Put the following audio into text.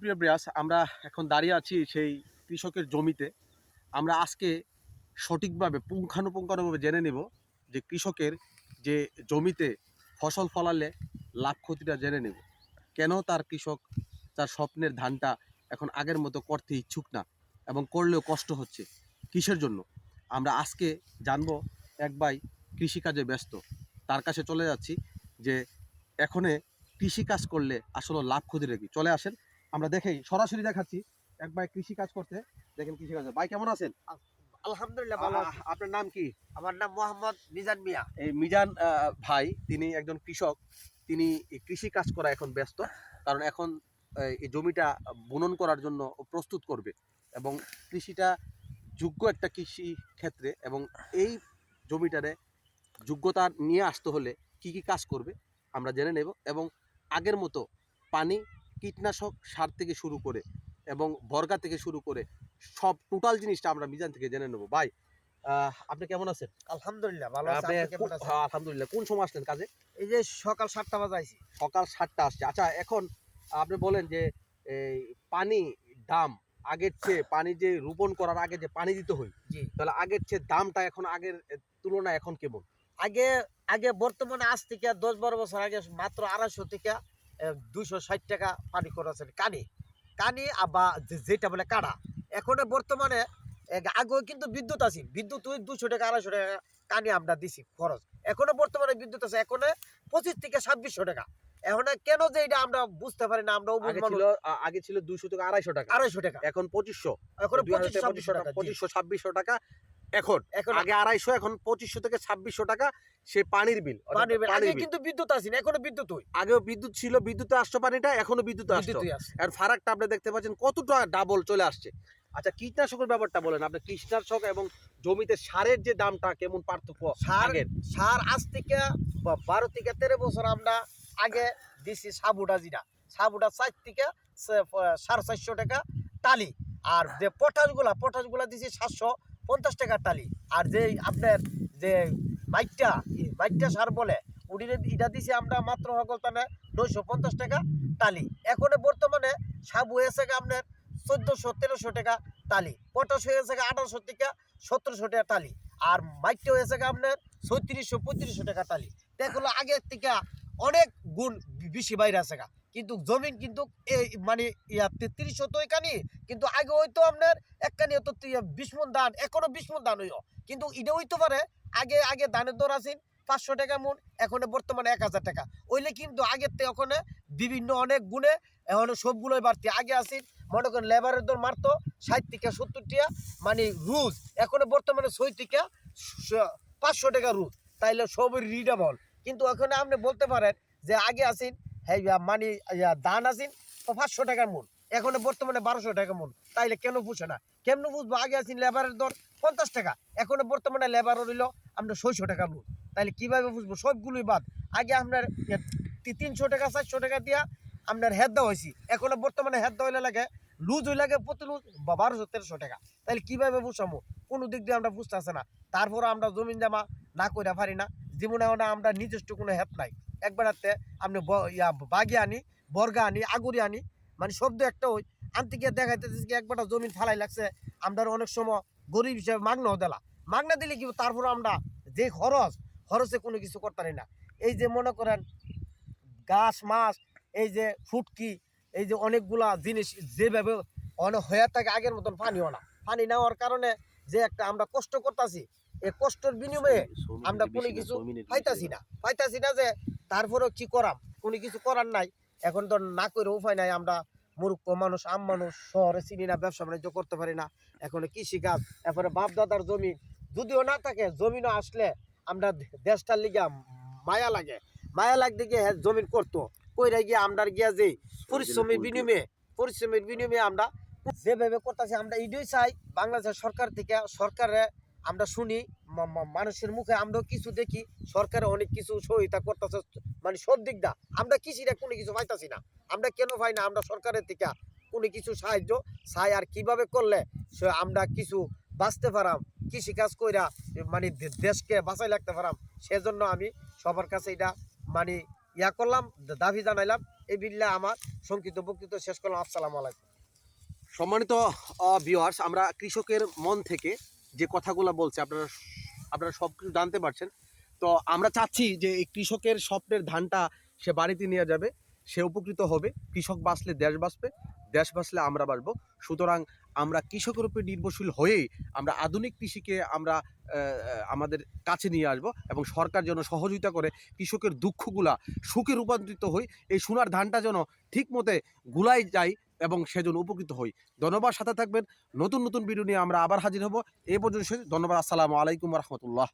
প্রিয় ব্রিয়াস, আমরা এখন দাঁড়িয়ে আছি সেই কৃষকের জমিতে। আমরা আজকে সঠিকভাবে পুঙ্খানুপুঙ্খানুভাবে জেনে নেব যে কৃষকের যে জমিতে ফসল ফলালে লাভ ক্ষতিটা জেনে নেব। কেন তার কৃষক তার স্বপ্নের ধানটা এখন আগের মতো করতে ইচ্ছুক না এবং করলেও কষ্ট হচ্ছে, কিসের জন্য আমরা আজকে জানবো। এক ভাই কৃষিকাজে ব্যস্ত, তার কাছে চলে যাচ্ছি যে এখনে কৃষিকাজ করলে আসলে লাভ ক্ষতিটা কি। চলে আসেন, আমরা দেখেই সরাসরি দেখাচ্ছি। এক ভাই কৃষিকাজ করতে, দেখেন কৃষিকাজ। ভাই কেমন আছেন? আলহামদুলিল্লাহ ভালো আছি। আপনার নাম কি? আমার নাম মোহাম্মদ মিজান মিয়া। এই মিজান ভাই, তিনি একজন কৃষক। তিনি এই কৃষি কাজ করা এখন ব্যস্ত, কারণ এখন এই জমিটা বুনন করার জন্য প্রস্তুত করবে এবং কৃষিটা যোগ্য একটা কৃষি ক্ষেত্রে, এবং এই জমিটারে যোগ্যতা নিয়ে আসতে হলে কি কি কাজ করবে আমরা জেনে নেব। এবং আগের মতো পানি, কীটনাশক, সার থেকে শুরু করে এবং বর্গা থেকে শুরু করে সব টোটাল জিনিসটা আমরা মিজান থেকে জেনে নেব। ভাই, আপনি কেমন আছেন? আলহামদুলিল্লাহ ভালো আছি। আপনি আপনি কেমন আছেন? আলহামদুলিল্লাহ। কোন সময় আসলেন কাজে? এই যে সকাল 7টা বাজে আইছি। সকাল 7টা আসছে। আচ্ছা, এখন আপনি বলেন যে এই পানি দাম আগের চেয়ে, পানি যে রোপণ করার আগে যে পানি দিতে হয়, জি। তাহলে আগের চেয়ে দামটা এখন আগের তুলনায় এখন কেমন? আগে আগে বর্তমানে আজ থেকে 10-12 বছর আগে মাত্র 250 থেকে 260 টাকা পানি খরচ আছে কানি। কানি বা যেটা বলে কাড়া। এখন বর্তমানে আগেও কিন্তু বিদ্যুৎ আছে। বিদ্যুৎ ওই 200 টাকা 250 টাকা কানি আমরা দিছি খরচ। এখনো বর্তমানে বিদ্যুৎ আছে। এখন 25 থেকে 2600 টাকা। এখন কেন যে এটা আমরা বুঝতে পারি না। আমরা আগে ছিল 200 থেকে 250 টাকা, 250 টাকা, এখন 2500, এখন 2500 টাকা, 2500-2600 টাকা। এখন আগে 250, এখন 2500 থেকে 2600 টাকা সে পানির বিল। আগে কিন্তু বিদ্যুৎ আছে না, এখনো বিদ্যুৎ হই। আগেও বিদ্যুৎ ছিল, বিদ্যুতে আসতো পানিটা, এখনো বিদ্যুৎ আসতো। আর ফারাকটা আপনি দেখতে পাচ্ছেন কতটা ডাবল চলে আসছে। আচ্ছা, কীটনাশকের ব্যাপারটা বলেন। আপনি কীটনাশক এবং জমিতে সারের যে দামটা কেমন পার্থক্য? সার আজ থেকে 12 থেকে 13 বছর আমরা আগে দিছি সাবুটা, যেটা সাবুটা 4 থেকে 450 টাকা টালি। আর যে পটাশগুলা দিছি 750 টাকা টালি। আর যে আপনার যে মাইটটা সার বলে এটা দিছি আমরা মাত্র সকল তানে 950 টাকা টালি। এখন বর্তমানে সাবু হয়েছে আপনার 1400-1300 টাকা টালি। পটাশ হয়েছে 1800 থেকে 1700 টাকা টালি। আর মাইটটা হয়েছে আপনার 3600-3500 টাকা টালি। দেখলো আগের থেকে অনেক গুণ বেশি বাইরে আছে গা। কিন্তু জমিন কিন্তু এই মানে 3300 তো এখানে, কিন্তু আগে হয়তো আপনার একখানি হতো 20 মণ ধান, এখনো 20 মণ ধান হইও। কিন্তু এটা হইতে পারে আগে ধানের দর আছে 500 টাকা মন, এখন বর্তমানে 1000 টাকা হইলে কিন্তু আগের থেকে ওখানে বিভিন্ন অনেক গুণে এখন সবগুলোই বাড়তি। আগে আছে মনে করেন লেবারের দর মারতো 60 থেকে 70 টাকা মানে রুজ, এখন বর্তমানে 6 থেকে 500 টাকা রুজ। তাইলে সবই রিডেবল। কিন্তু ওখানে আপনি বলতে পারেন যে আগে আসেন হ্যাঁ মানে ধান আসেন 500 টাকার মন, এখন বর্তমানে 1200 টাকা মন। তাইলে কেন বুঝে না? কেমন বুঝবো? আগে আসেন লেবারের দর 50 টাকা, এখন বর্তমানে লেবার রইল আমরা 600 টাকা মন। তাইলে কিভাবে বুঝবো? সবগুলোই বাদ। আগে আপনার 300 টাকা 400 টাকা দিয়া আপনার হেদ দেওয়া হয়েছি, এখন বর্তমানে হেদ দেওয়া লাগে লুজ হয়ে লাগে প্রতি লুজ 1200-1300 টাকা। তাইলে কিভাবে বুঝামো? কোনো দিক দিয়ে আমরা বুঝতে আসে না। তারপর আমরা জমিন জামা না করে পারি না। জীবনে আমরা নিজস্ব কোনো হেত নাই। একবার হাতে আপনি বাগি আনি, বর্গা আনি, আগুরি আনি, মানে শব্দ একটা ওই আনতে গিয়ে দেখাইতে একবার জমিন ফালাই লাগছে। আমরা অনেক সময় গরিব হিসেবে মাগনাও দিলা, মাগনা দিলে কি তারপর আমরা যে খরচে কোনো কিছু করতে পারি না। এই যে মনে করেন গাছ মাছ, এই যে ফুটকি, এই যে অনেকগুলা জিনিস যেভাবে অনেক হয়ে থাকে আগের মতন পানিও না। পানি না হওয়ার কারণে যে একটা আমরা কষ্ট করতেছি, এই কষ্টের বিনিময়ে আমরা কোনো কিছু পাইতাছি না যে তারপরেও কি করাম, কোনো কিছু করার নাই। এখন তো না করে উপায় নাই। আমরা মূর্খ মানুষ, আম মানুষ, শহরে চিনি না, ব্যবসা বাণিজ্য করতে পারি না। এখন কৃষিকাজ, এরপরে বাপ দাদার জমি যদিও না থাকে, জমিনও আসলে আমরা দেশটার লিগা মায়া লাগতে গিয়ে জমিন করতো কইরা গিয়ে আমরা গিয়া যে পরিশ্রমের বিনিময়ে আমরা যেভাবে করতেছি, আমরা এটাই চাই বাংলাদেশ সরকার থেকে। সরকারে আমরা শুনি মানুষের মুখে, আমরাও কিছু দেখি সরকারে অনেক কিছু সহায়তা করতেছে, মানে সব দিক দা আমরা কৃষিরা কোনো কিছু পাইতাছি না। আমরা কেন পাই না? আমরা সরকারের থেকে কোনো কিছু সাহায্য চাই। আর কিভাবে করলে আমরা কিছু বাঁচতে পারাম, কৃষিকাজ কইরা মানে দেশকে বাঁচাই রাখতে পারাম, সেজন্য আমি সবার কাছে এটা মানে ইয়া করলাম, দাবি জানাইলাম। এই বিল্লা আমার সংক্ষিপ্ত বক্তৃতা শেষ করলাম। আসসালামু আলাইকুম। সম্মানিত ভিউয়ার্স, আমরা কৃষকের মন থেকে যে কথাগুলো বলছে আপনারা সব কিছু জানতে পারছেন। তো আমরা চাচ্ছি যে এই কৃষকের স্বপ্নের ধানটা সে বাড়িতে নিয়ে যাবে, সে উপকৃত হবে। কৃষক বাঁচলে দেশ বাঁচবে, দেশ বাঁচলে আমরা বাঁচবো। সুতরাং আমরা কৃষকের উপর নির্ভরশীল হয়েই আমরা আধুনিক কৃষিকে আমরা আমাদের কাছে নিয়ে আসবো এবং সরকার যেন সহযোগিতা করে কৃষকের দুঃখগুলা সুখে রূপান্তরিত হই, এই সোনার ধানটা যেন ঠিক মতে গুলাই যায় এবং সেজন্য উপকৃত হই। ধন্যবাদ, সাথে থাকবেন। নতুন নতুন ভিডিও নিয়ে আমরা আবার হাজির হব। এই পর্যন্ত ধন্যবাদ। আসসালামু আলাইকুম রহমতুল্লাহ।